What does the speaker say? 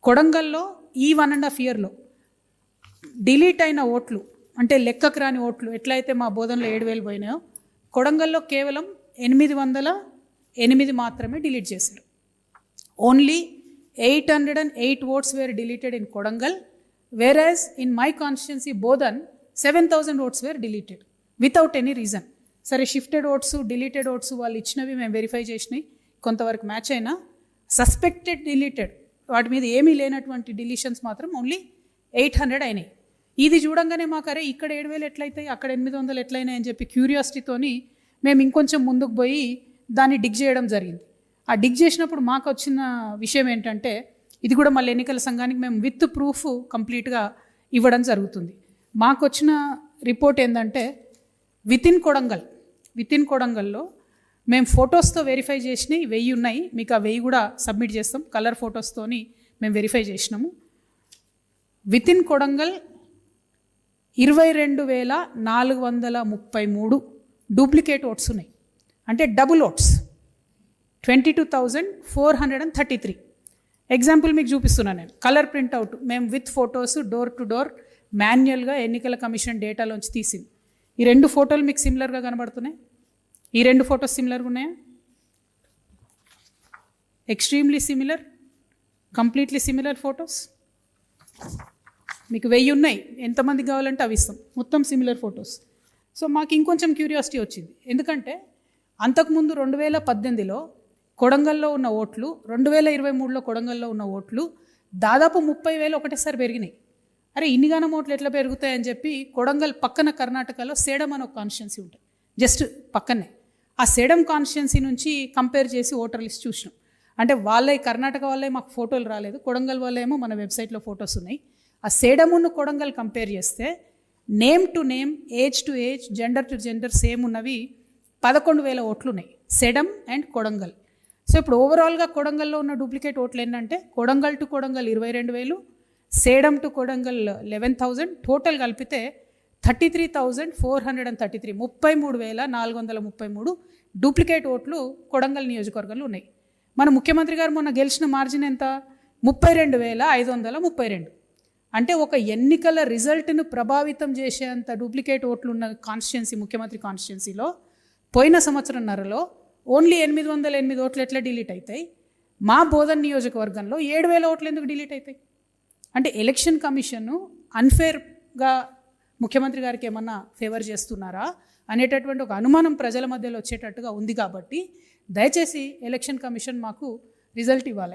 కొడంగల్లో ఈ 1.5 ఇయర్లో డిలీట్ అయిన ఓట్లు అంటే లెక్కకు రాని ఓట్లు ఎట్లయితే మా బోధనలో 7,000 పోయినాయో కొడంగల్లో కేవలం 808 మాత్రమే డిలీట్ చేశారు. Only 808 votes were deleted in Kodangal, whereas in my constituency Bodhan 7,000 votes were deleted without any reason. సరే షిఫ్టెడ్ ఓట్స్ డిలీటెడ్ ఓట్స్ వాళ్ళు ఇచ్చినవి మేము వెరిఫై చేసినాయి, కొంతవరకు మ్యాచ్ అయినా సస్పెక్టెడ్ డిలీటెడ్ వాటి మీద ఏమీ లేనటువంటి డిలీషన్స్ మాత్రం ఓన్లీ 800 అయినాయి. ఇది చూడంగానే మాకు అరే ఇక్కడ 7,000 ఎట్లయితాయి అక్కడ 800 ఎట్లయినాయి అని చెప్పి క్యూరియాసిటీతోని మేము ఇంకొంచెం ముందుకు పోయి దాన్ని డిగ్ చేయడం జరిగింది. ఆ డిగ్ చేసినప్పుడు మాకు వచ్చిన విషయం ఏంటంటే ఇది కూడా మళ్ళీ ఎన్నికల సంఘానికి మేము విత్ ప్రూఫ్ కంప్లీట్గా ఇవ్వడం జరుగుతుంది. మాకు వచ్చిన రిపోర్ట్ ఏంటంటే విత్ ఇన్ కొడంగల్లో మేము ఫొటోస్తో వెరిఫై చేసినవి 1000 ఉన్నాయి. మీకు ఆ 1000 కూడా సబ్మిట్ చేస్తాం. కలర్ ఫొటోస్తోని మేము వెరిఫై చేసినాము. With in Kodangal 22,433 duplicate oats ఉన్నాయి, అంటే డబుల్ ఓట్స్ 22,433. ఎగ్జాంపుల్ మీకు చూపిస్తున్నాను నేను. కలర్ ప్రింట్అవుట్ మేము with photos door to door మాన్యువల్గా ఎన్నికల కమిషన్ డేటాలోంచి తీసింది. ఈ 2 ఫోటోలు మీకు సిమిలర్గా కనబడుతున్నాయి. ఈ 2 ఫొటోస్ సిమిలర్గా ఉన్నాయా? Extremely similar, completely similar photos. మీకు 1000 ఉన్నాయి, ఎంతమంది కావాలంటే అవి ఇస్తాం, మొత్తం సిమిలర్ ఫొటోస్. సో మాకు ఇంకొంచెం క్యూరియాసిటీ వచ్చింది, ఎందుకంటే అంతకుముందు 2018లో కొడంగల్లో ఉన్న ఓట్లు 2023లో కొడంగల్లో ఉన్న ఓట్లు దాదాపు 30,000 ఒకటేసారి పెరిగినాయి. అరే ఇన్నిగానం ఓట్లు ఎట్లా పెరుగుతాయని చెప్పి కొడంగల్ పక్కన కర్ణాటకలో సేడం అని ఒక కాన్స్టిట్యున్సీ ఉంటుంది, జస్ట్ పక్కనే. ఆ సేడం కాన్స్టిట్యున్సీ నుంచి కంపేర్ చేసి ఓటర్ లిస్ట్ చూసినాం. అంటే వాళ్ళే కర్ణాటక వాళ్ళే మాకు ఫోటోలు రాలేదు, కొడంగల్ వాళ్ళేమో మన వెబ్సైట్లో ఫొటోస్ ఉన్నాయి. ఆ సేడమును కొడంగల్ కంపేర్ చేస్తే name to name, age to age, gender to gender same ఉన్నవి 11,000 ఓట్లు ఉన్నాయి సేడం అండ్ కొడంగల్. సో ఇప్పుడు ఓవరాల్గా కొడంగల్లో ఉన్న డూప్లికేట్ ఓట్లు ఏంటంటే Kodangal to Kodangal 22,000, Sedam to Kodangal 11,000, total కలిపితే 33,433, 33,433 డూప్లికేట్ ఓట్లు కొడంగల్ నియోజకవర్గంలో ఉన్నాయి. మన ముఖ్యమంత్రి గారు మొన్న గెలిచిన మార్జిన్ ఎంత? 32,532. అంటే ఒక ఎన్నికల రిజల్ట్ను ప్రభావితం చేసేంత డూప్లికేట్ ఓట్లు ఉన్న కాన్స్టిట్యున్సీ ముఖ్యమంత్రి కాన్స్టిట్యున్సీలో పోయిన సంవత్సరంన్నరలో ఓన్లీ 808 ఓట్లు ఎట్లా డిలీట్ అవుతాయి? మా బోధన్ నియోజకవర్గంలో 7,000 ఓట్లు ఎందుకు డిలీట్ అవుతాయి? అంటే ఎలక్షన్ కమిషన్ అన్ఫేర్గా ముఖ్యమంత్రి గారికి ఏమన్నా ఫేవర్ చేస్తున్నారా అనేటటువంటి ఒక అనుమానం ప్రజల మధ్యలో వచ్చేటట్టుగా ఉంది. కాబట్టి దయచేసి ఎలక్షన్ కమిషన్ మాకు రిజల్ట్ ఇవ్వాలి.